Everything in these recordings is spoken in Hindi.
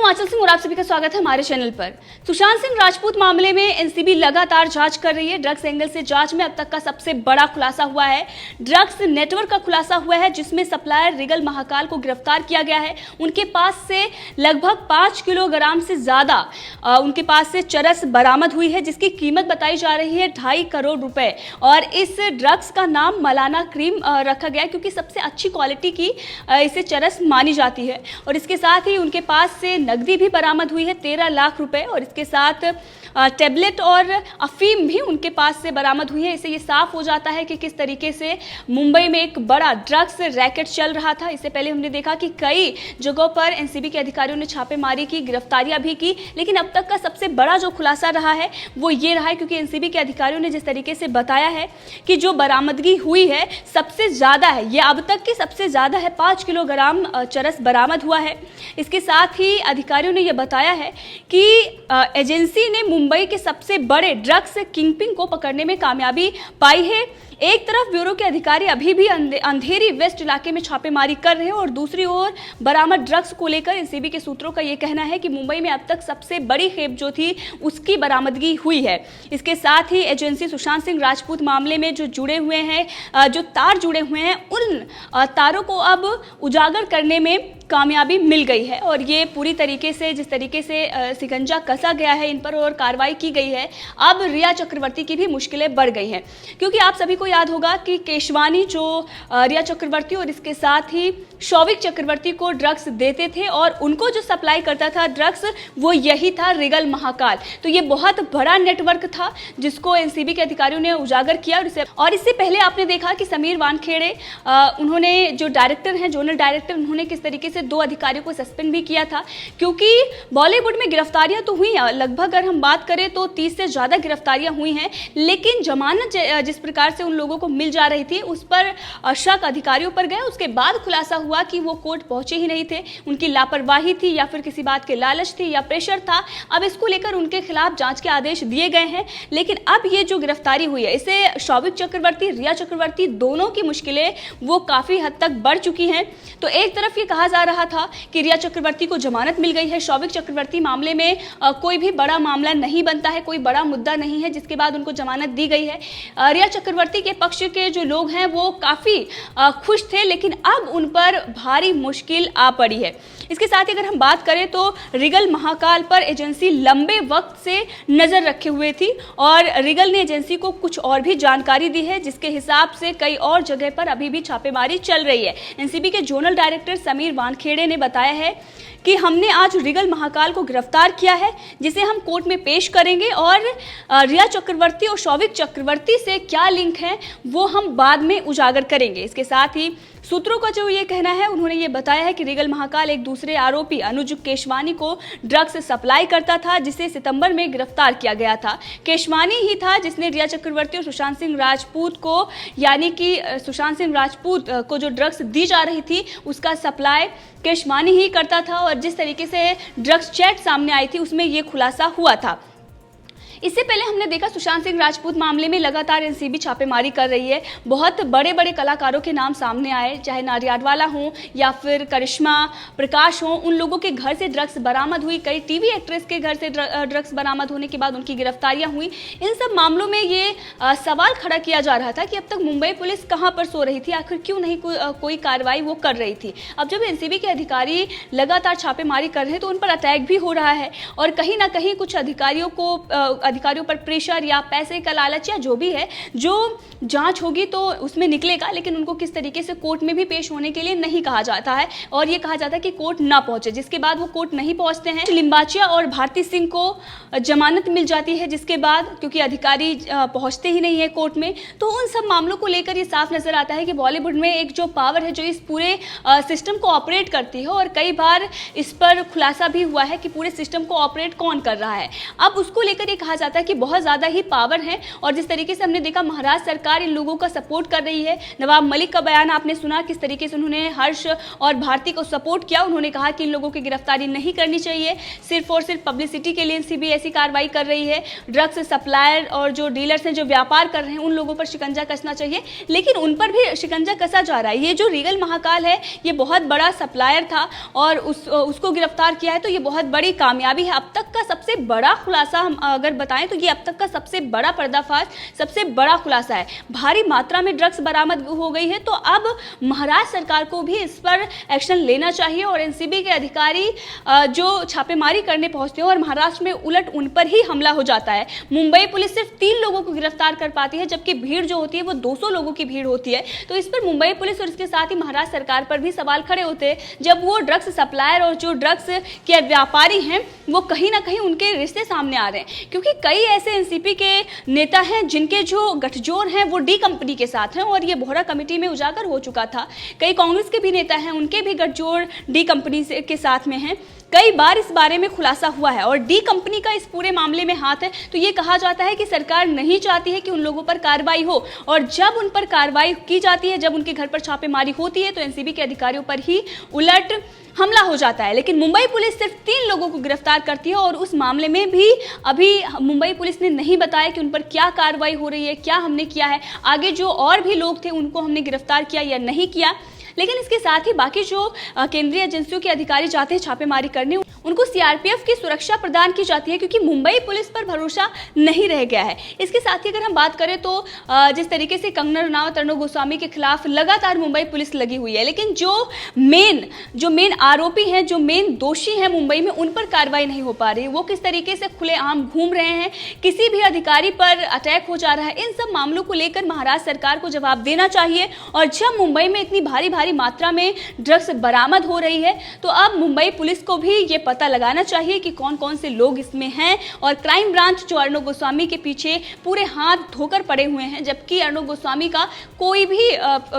आंचल सिंह और आप सभी का स्वागत है हमारे चैनल पर। सुशांत सिंह राजपूत मामले में एनसीबी लगातार जांच कर रही है। ड्रग्स एंगल से जांच में अब तक का सबसे बड़ा खुलासा हुआ है। ड्रग्स नेटवर्क का खुलासा हुआ है जिसमें सप्लायर रिगल महाकाल को गिरफ्तार किया गया है। उनके पास से लगभग 5 किलोग्राम से ज्यादा उनके पास से चरस बरामद हुई है जिसकी कीमत बताई जा रही है 2.5 करोड़ रुपए। और इस ड्रग्स का नाम मलाना क्रीम रखा गया क्योंकि सबसे अच्छी क्वालिटी की इसे चरस मानी जाती है। और इसके साथ ही उनके पास से नकदी भी बरामद हुई है 13 लाख रुपए और इसके साथ टेबलेट और अफीम भी उनके पास से बरामद हुई है। इससे ये साफ हो जाता है कि किस तरीके से मुंबई में एक बड़ा ड्रग्स रैकेट चल रहा था। इससे पहले हमने देखा कि कई जगहों पर एनसीबी के अधिकारियों ने छापेमारी की, गिरफ्तारियां भी की, लेकिन अब तक का सबसे बड़ा जो खुलासा रहा है वो ये रहा है क्योंकि एनसीबी के अधिकारियों ने जिस तरीके से बताया है कि जो बरामदगी हुई है सबसे ज्यादा है, ये अब तक की सबसे ज्यादा है। 5 किलोग्राम चरस बरामद हुआ है। इसके साथ ही अधिकारियों ने यह बताया है कि एजेंसी ने मुंबई के सबसे बड़े ड्रग्स किंगपिन को पकड़ने में कामयाबी पाई है। एक तरफ ब्यूरो के अधिकारी अभी भी अंधेरी वेस्ट इलाके में छापेमारी कर रहे हैं और दूसरी ओर बरामद ड्रग्स को लेकर एनसीबी के सूत्रों का यह कहना है कि मुंबई में अब तक सबसे बड़ी खेप जो थी उसकी बरामदगी हुई है। इसके साथ ही एजेंसी सुशांत सिंह राजपूत मामले में जो जुड़े हुए हैं, जो तार जुड़े हुए हैं, उन तारों को अब उजागर करने में कामयाबी मिल गई है। और ये पूरी तरीके से जिस तरीके से शिकंजा कसा गया है इन पर और कार्रवाई की गई है, अब रिया चक्रवर्ती की भी मुश्किलें बढ़ गई हैं क्योंकि आप सभी को याद होगा कि केशवानी जो रिया चक्रवर्ती और इसके साथ ही शौविक चक्रवर्ती को ड्रग्स देते थे और उनको जो सप्लाई करता था ड्रग्स वो यही था रिगल महाकाल। तो ये बहुत बड़ा नेटवर्क था जिसको एनसीबी के अधिकारियों ने उजागर किया। और इससे पहले आपने देखा कि समीर वानखेड़े उन्होंने जो डायरेक्टर हैं, जोनल डायरेक्टर, उन्होंने किस तरीके से 2 अधिकारियों को सस्पेंड भी किया था क्योंकि बॉलीवुड में गिरफ्तारियां तो हुई हैं, लगभग अगर हम बात करें तो 30 से ज्यादा गिरफ्तारियां हुई हैं, लेकिन जमानत जिस प्रकार से उन लोगों को मिल जा रही थी उस पर शक अधिकारियों पर गए। उसके बाद खुलासा हुआ कि वो कोर्ट पहुंचे ही नहीं थे, उनकी लापरवाही थी या फिर किसी बात के लालच थी या प्रेशर था। अब इसको लेकर उनके खिलाफ जांच के आदेश दिए गए हैं। लेकिन अब ये जो गिरफ्तारी हुई है इससे शौविक चक्रवर्ती, रिया चक्रवर्ती दोनों की मुश्किलें वो काफी हद तक बढ़ चुकी हैं। तो एक तरफ ये कहा जा रहा था कि रिया चक्रवर्ती को जमानत मिल गई है, शौविक चक्रवर्ती मामले में कोई भी बड़ा मामला नहीं बनता है, कोई बड़ा मुद्दा नहीं है जिसके बाद उनको जमानत दी गई है। रिया चक्रवर्ती के पक्ष के जो लोग हैं वो काफी खुश थे, लेकिन अब उन पर भारी मुश्किल आ पड़ी है। इसके साथ ही अगर हम बात करें तो रिगल महाकाल पर एजेंसी लंबे वक्त से नजर रखे हुए थी और रिगल ने एजेंसी को कुछ और भी जानकारी दी है जिसके हिसाब से कई और जगह पर अभी भी छापेमारी चल रही है। एनसीबी के जोनल डायरेक्टर समीर वानखेड़े ने बताया है कि हमने आज रिगल महाकाल को गिरफ्तार किया है जिसे हम कोर्ट में पेश करेंगे और रिया चक्रवर्ती और शौविक चक्रवर्ती से क्या लिंक है वो हम बाद में उजागर करेंगे। इसके साथ ही सूत्रों का जो ये कहना है, उन्होंने ये बताया है कि रिगल महाकाल एक दूसरे आरोपी अनुज केशवानी को ड्रग्स सप्लाई करता था जिसे सितंबर में गिरफ्तार किया गया था। केशवानी ही था जिसने रिया चक्रवर्ती और सुशांत सिंह राजपूत को, यानी कि सुशांत सिंह राजपूत को जो ड्रग्स दी जा रही थी उसका सप्लाई केशवानी ही करता था। और जिस तरीके से ड्रग्स चैट सामने आई थी उसमें ये खुलासा हुआ था। इससे पहले हमने देखा सुशांत सिंह राजपूत मामले में लगातार एनसीबी छापेमारी कर रही है। बहुत बड़े बड़े कलाकारों के नाम सामने आए, चाहे नाडियाडवाला हों या फिर करिश्मा प्रकाश हों, उन लोगों के घर से ड्रग्स बरामद हुई। कई टीवी एक्ट्रेस के घर से ड्रग्स बरामद होने के बाद उनकी गिरफ्तारियां हुई। इन सब मामलों में ये सवाल खड़ा किया जा रहा था कि अब तक मुंबई पुलिस कहाँ पर सो रही थी, आखिर क्यों नहीं कोई कार्रवाई वो कर रही थी। अब जब एनसीबी के अधिकारी लगातार छापेमारी कर रहे हैं तो उन पर अटैक भी हो रहा है और कहीं ना कहीं कुछ अधिकारियों पर प्रेशर या पैसे का लालच या जो भी है, जो जांच होगी तो उसमें निकलेगा, लेकिन उनको किस तरीके से कोर्ट में भी पेश होने के लिए नहीं कहा जाता है और ये कहा जाता है कि कोर्ट ना पहुंचे, जिसके बाद वो कोर्ट नहीं पहुंचते हैं। लिम्बाचिया और भारती सिंह को जमानत मिल जाती है जिसके बाद, क्योंकि अधिकारी पहुंचते ही नहीं है कोर्ट में। तो उन सब मामलों को लेकर ये साफ नजर आता है कि बॉलीवुड में एक जो पावर है जो इस पूरे सिस्टम को ऑपरेट करती है, और कई बार इस पर खुलासा भी हुआ है कि पूरे सिस्टम को ऑपरेट कौन कर रहा है। अब उसको लेकर ये कहा जाता है कि बहुत ज़्यादा ही पावर है। और जिस तरीके से हमने देखा महाराष्ट्र सरकार इन लोगों का सपोर्ट कर रही है। नवाब मलिक का बयान आपने सुना, किस तरीके से उन्होंने हर्ष और भारती को सपोर्ट किया। उन्होंने कहा कि इन लोगों की गिरफ्तारी नहीं करनी चाहिए, सिर्फ और सिर्फ पब्लिसिटी के लिए एनसीबी ऐसी कार्रवाई कर रही है। ड्रग्स सप्लायर और जो डीलर्स हैं, जो व्यापार कर रहे हैं, उन लोगों पर शिकंजा कसना चाहिए, लेकिन उन पर भी शिकंजा कसा जा रहा है। ये जो रीगल महाकाल है, ये बहुत बड़ा सप्लायर था और उसको गिरफ्तार किया है, तो ये बहुत बड़ी कामयाबी है। अब तक का सबसे बड़ा खुलासा हम अगर बताएं तो ये अब तक का सबसे बड़ा पर्दाफाश, सबसे बड़ा खुलासा है। भारी मात्रा में ड्रग्स बरामद हो गई है, तो अब महाराष्ट्र सरकार को भी इस पर एक्शन लेना चाहिए और एनसीबी के अधिकारी जो छापेमारी करने पहुंचते हैं और महाराष्ट्र में उलट उन पर ही हमला हो जाता है। मुंबई पुलिस सिर्फ 3 लोगों को गिरफ्तार कर पाती है, जबकि भीड़ जो होती है वो 200 लोगों की भीड़ होती है। तो इस पर मुंबई पुलिस और इसके साथ ही महाराष्ट्र सरकार पर भी सवाल खड़े होते हैं, जब वो ड्रग्स सप्लायर और जो ड्रग्स के व्यापारी हैं वो कहीं ना कहीं उनके रिश्ते सामने आ रहे हैं। क्योंकि कई ऐसे एनसीपी के नेता हैं जिनके जो गठजोड़ हैं वो डी कंपनी के साथ हैं, और ये बोहरा कमेटी में उजागर हो चुका था। कई कांग्रेस के भी नेता हैं, उनके भी गठजोड़ डी कंपनी के साथ में हैं। कई बार इस बारे में खुलासा हुआ है और डी कंपनी का इस पूरे मामले में हाथ है। तो ये कहा जाता है कि सरकार नहीं चाहती है कि उन लोगों पर कार्रवाई हो, और जब उन पर कार्रवाई की जाती है, जब उनके घर पर छापेमारी होती है, तो एनसीबी के अधिकारियों पर ही उलट हमला हो जाता है। लेकिन मुंबई पुलिस सिर्फ 3 लोगों को गिरफ्तार करती है और उस मामले में भी अभी मुंबई पुलिस ने नहीं बताया कि उन पर क्या कार्रवाई हो रही है, क्या हमने किया है, आगे जो और भी लोग थे उनको हमने गिरफ्तार किया या नहीं किया। लेकिन इसके साथ ही बाकी जो केंद्रीय एजेंसियों के अधिकारी जाते हैं छापेमारी करने, उनको सीआरपीएफ की सुरक्षा प्रदान की जाती है, क्योंकि मुंबई पुलिस पर भरोसा नहीं रह गया है। इसके साथ ही अगर हम बात करें तो जिस तरीके से कंगना रनावत, अर्णब गोस्वामी के खिलाफ लगातार मुंबई पुलिस लगी हुई है, लेकिन जो मेन आरोपी हैं, जो मेन दोषी हैं मुंबई में, उन पर कार्रवाई नहीं हो पा रही। वो किस तरीके से खुलेआम घूम रहे हैं, किसी भी अधिकारी पर अटैक हो जा रहा है, इन सब मामलों को लेकर महाराष्ट्र सरकार को जवाब देना चाहिए। और जब मुंबई में इतनी भारी मात्रा में ड्रग्स बरामद हो रही है, तो अब मुंबई पुलिस को भी ये पता लगाना चाहिए कि कौन कौन से लोग इसमें हैं। और क्राइम ब्रांच जो अर्णब गोस्वामी के पीछे पूरे हाथ धोकर पड़े हुए हैं, जबकि अर्णब गोस्वामी का कोई भी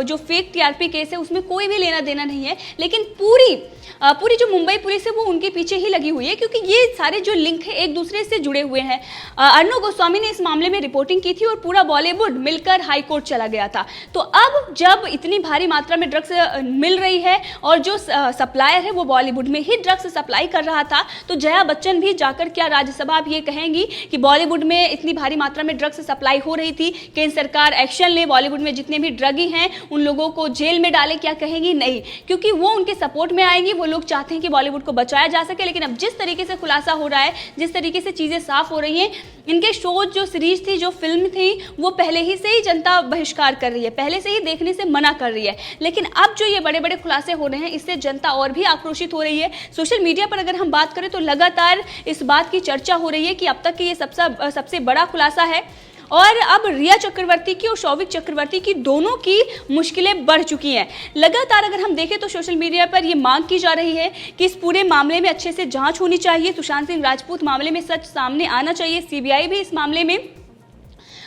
जो फेक टीआरपी केस है उसमें कोई भी लेना देना नहीं है, लेकिन पूरी जो मुंबई पुलिस है वो उनके पीछे ही लगी हुई है, क्योंकि ये सारे जो लिंक है एक दूसरे से जुड़े हुए हैं। अर्णब गोस्वामी ने इस मामले में रिपोर्टिंग की थी और पूरा बॉलीवुड मिलकर हाईकोर्ट चला गया था। तो अब जब इतनी भारी मात्रा में ड्रग्स मिल रही है और जो सप्लायर है वो बॉलीवुड में ही ड्रग्स सप्लाई कर रहा था, तो जया बच्चन भी जाकर क्या राज्यसभा अब ये कहेंगी कि बॉलीवुड में इतनी भारी मात्रा में ड्रग्स सप्लाई हो रही थी, केंद्र सरकार एक्शन ले, बॉलीवुड में जितने भी ड्रगी हैं उन लोगों को जेल में डाले? क्या कहेंगी? नहीं, क्योंकि वो उनके सपोर्ट में आएंगी। वो लोग चाहते हैं कि बॉलीवुड को बचाया जा सके। लेकिन अब जिस तरीके से खुलासा हो रहा है, जिस तरीके से चीजें साफ हो रही हैं, इनके शो, जो सीरीज थी, जो फिल्म थी, वो पहले ही से ही जनता बहिष्कार कर रही है, पहले से ही देखने से मना कर रही है। लेकिन अब जो ये बड़े बड़े खुलासे हो रहे हैं, इससे जनता और भी आक्रोशित हो रही है। सोशल मीडिया पर अगर हम बात करें तो लगातार इस बात की चर्चा हो रही है कि अब तक की ये सबसे बड़ा खुलासा है। और अब रिया चक्रवर्ती की और शौविक चक्रवर्ती की दोनों की मुश्किलें बढ़ चुकी हैं। लगातार अगर हम देखें तो सोशल मीडिया पर यह मांग की जा रही है कि इस पूरे मामले में अच्छे से जांच होनी चाहिए। सुशांत सिंह राजपूत मामले में सच सामने आना चाहिए। सीबीआई भी इस मामले में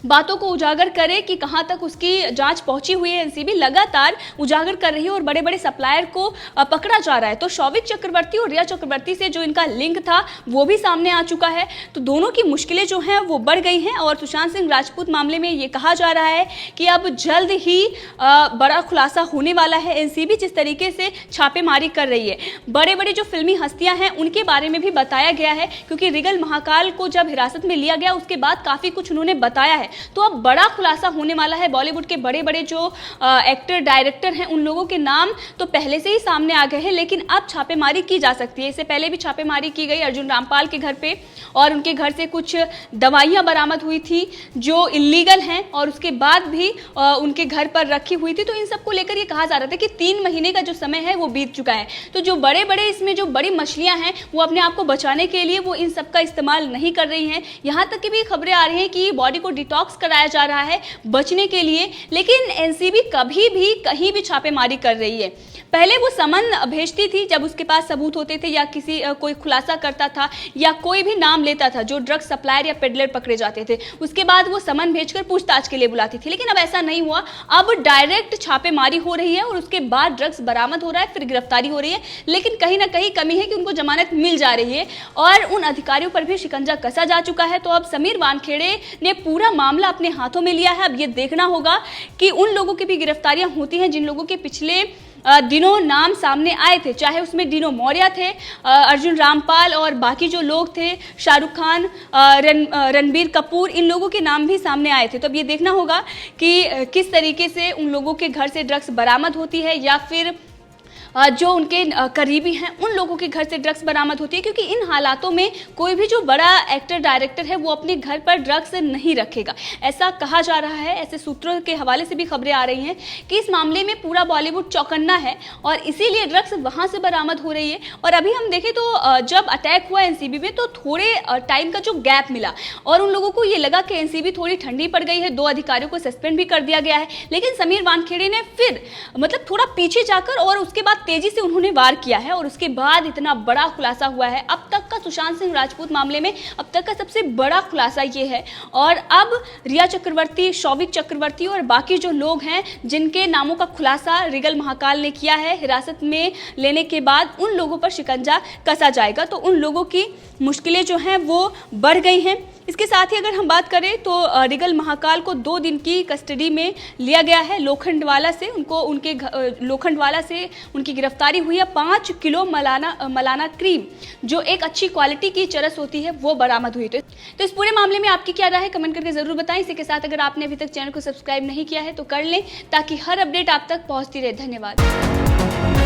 बातों को उजागर करे कि कहां तक उसकी जांच पहुंची हुई है। एनसीबी लगातार उजागर कर रही है और बड़े बड़े सप्लायर को पकड़ा जा रहा है। तो शौविक चक्रवर्ती और रिया चक्रवर्ती से जो इनका लिंक था वो भी सामने आ चुका है। तो दोनों की मुश्किलें जो हैं वो बढ़ गई हैं। और सुशांत सिंह राजपूत मामले में ये कहा जा रहा है कि अब जल्द ही बड़ा खुलासा होने वाला है। एनसीबी जिस तरीके से छापेमारी कर रही है, बड़े बड़े जो फिल्मी हस्तियां हैं उनके बारे में भी बताया गया है, क्योंकि रीगल महाकाल को जब हिरासत में लिया गया उसके बाद काफी कुछ उन्होंने बताया है। तो अब बड़ा खुलासा होने वाला है। बॉलीवुड के बड़े बड़े जो एक्टर डायरेक्टर हैं उन लोगों के नाम तो पहले से ही सामने आ गए हैं, लेकिन अब छापेमारी की जा सकती है। इससे पहले भी छापेमारी की गई अर्जुन रामपाल के घर पे, और उनके घर से कुछ दवाइयां बरामद हुई थी जो इलीगल हैं, और उसके बाद भी उनके घर पर रखी हुई थी। तो इन सबको लेकर ये कहा जा रहा था कि 3 महीने का जो समय है वो बीत चुका है। तो जो बड़े बड़े इसमें जो बड़ी मछलियां हैं वो अपने आप को बचाने के लिए वो इन सब का इस्तेमाल नहीं कर रही हैं। यहाँ तक कि भी खबरें आ रही हैं कि बॉडी को डिटॉक्स कराया जा रहा है बचने के लिए। लेकिन एनसीबी कभी भी कहीं भी छापेमारी कर रही है। पहले वो समन भेजती थी जब उसके पास सबूत होते थे या किसी कोई खुलासा करता था या कोई भी नाम लेता था जो ड्रग्स सप्लायर या पेडलर पकड़े जाते थे, उसके बाद वो समन भेजकर पूछताछ के लिए बुलाती थी। लेकिन अब ऐसा नहीं हुआ, अब डायरेक्ट छापेमारी हो रही है और उसके बाद ड्रग्स बरामद हो रहा है, फिर गिरफ्तारी हो रही है। लेकिन कहीं ना कहीं कमी है कि उनको जमानत मिल जा रही है और उन अधिकारियों पर भी शिकंजा कसा जा चुका है। तो अब समीर वानखेड़े ने पूरा मामला अपने हाथों में लिया है। अब ये देखना होगा कि उन लोगों की भी गिरफ्तारियां होती हैं जिन लोगों के पिछले दिनों नाम सामने आए थे, चाहे उसमें डिनो मौर्य थे, अर्जुन रामपाल और बाकी जो लोग थे, शाहरुख खान, रणबीर कपूर, इन लोगों के नाम भी सामने आए थे। तो अब ये देखना होगा कि किस तरीके से उन लोगों के घर से ड्रग्स बरामद होती है या फिर जो उनके करीबी हैं उन लोगों के घर से ड्रग्स बरामद होती है, क्योंकि इन हालातों में कोई भी जो बड़ा एक्टर डायरेक्टर है वो अपने घर पर ड्रग्स नहीं रखेगा, ऐसा कहा जा रहा है। ऐसे सूत्रों के हवाले से भी खबरें आ रही हैं कि इस मामले में पूरा बॉलीवुड चौकन्ना है और इसीलिए ड्रग्स वहां से बरामद हो रही है। और अभी हम देखें तो जब अटैक हुआ एनसीबी में तो थोड़े टाइम का जो गैप मिला और उन लोगों को ये लगा कि एनसीबी थोड़ी ठंडी पड़ गई है, 2 अधिकारियों को सस्पेंड भी कर दिया गया है। लेकिन समीर वानखेड़े ने फिर मतलब थोड़ा पीछे जाकर और उसके बाद तेजी से उन्होंने वार किया है और उसके बाद इतना बड़ा खुलासा हुआ है। अब तक का सुशांत सिंह राजपूत मामले में अब तक का सबसे बड़ा खुलासा ये है। और अब रिया चक्रवर्ती, शौविक चक्रवर्ती और बाकी जो लोग हैं जिनके नामों का खुलासा रिगल महाकाल ने किया है हिरासत में लेने के बाद, उन लोगों पर शिकंजा कसा जाएगा। तो उन लोगों की मुश्किलें जो हैं वो बढ़ गई हैं। इसके साथ ही अगर हम बात करें तो रिगल महाकाल को 2 दिन की कस्टडी में लिया गया है। लोखंडवाला से लोखंडवाला से उनकी गिरफ्तारी हुई है। 5 किलो मलाना क्रीम जो एक अच्छी क्वालिटी की चरस होती है वो बरामद हुई। तो इस पूरे मामले में आपकी क्या राय है कमेंट करके जरूर बताएं। इसी के साथ अगर आपने अभी तक चैनल को सब्सक्राइब नहीं किया है तो कर लें ताकि हर अपडेट आप तक पहुंचती रहे। धन्यवाद।